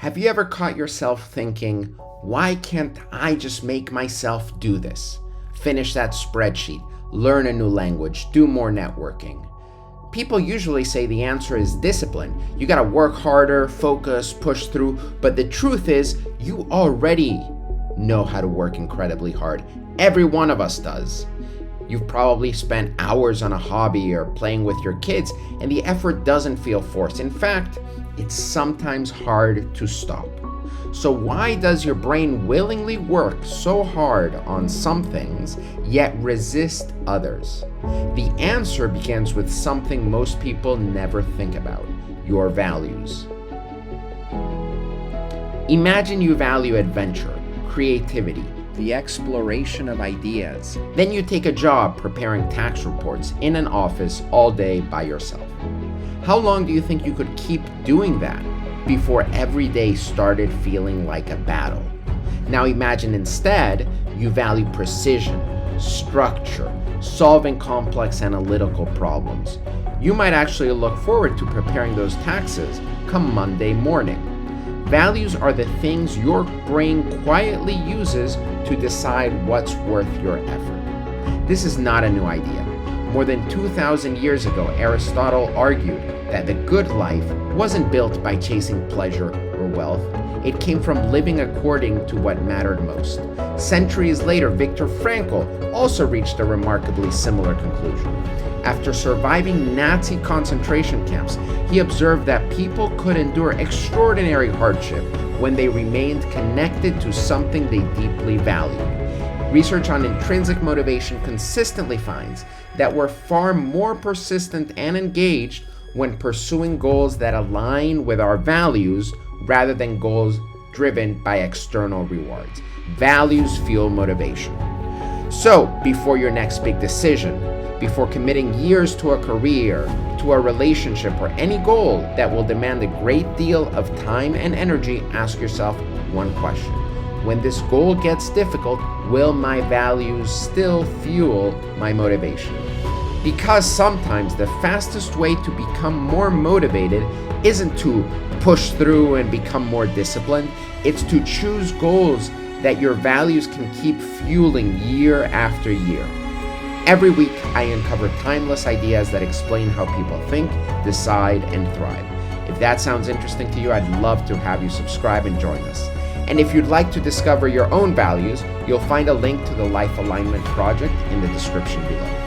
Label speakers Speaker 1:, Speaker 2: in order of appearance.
Speaker 1: Have you ever caught yourself thinking, why can't I just make myself do this? Finish that spreadsheet, learn a new language, do more networking. People usually say the answer is discipline. You gotta work harder, focus, push through, but the truth is, you already know how to work incredibly hard. Every one of us does. You've probably spent hours on a hobby or playing with your kids, and the effort doesn't feel forced. In fact, it's sometimes hard to stop. So why does your brain willingly work so hard on some things, yet resist others? The answer begins with something most people never think about: your values. Imagine you value adventure, creativity, the exploration of ideas. Then you take a job preparing tax reports in an office all day by yourself. How long do you think you could keep doing that before every day started feeling like a battle? Now imagine instead you value precision, structure, solving complex analytical problems. You might actually look forward to preparing those taxes come Monday morning. Values are the things your brain quietly uses to decide what's worth your effort. This is not a new idea. More than 2,000 years ago, Aristotle argued that the good life wasn't built by chasing pleasure or wealth. It came from living according to what mattered most. Centuries later, Viktor Frankl also reached a remarkably similar conclusion. After surviving Nazi concentration camps, he observed that people could endure extraordinary hardship when they remained connected to something they deeply valued. Research on intrinsic motivation consistently finds that we're far more persistent and engaged when pursuing goals that align with our values rather than goals driven by external rewards. Values fuel motivation. So, before your next big decision, before committing years to a career, to a relationship, or any goal that will demand a great deal of time and energy, ask yourself one question. When this goal gets difficult, will my values still fuel my motivation? Because sometimes the fastest way to become more motivated isn't to push through and become more disciplined. It's to choose goals that your values can keep fueling year after year. Every week, I uncover timeless ideas that explain how people think, decide, and thrive. If that sounds interesting to you, I'd love to have you subscribe and join us. And if you'd like to discover your own values, you'll find a link to the Life Alignment Project in the description below.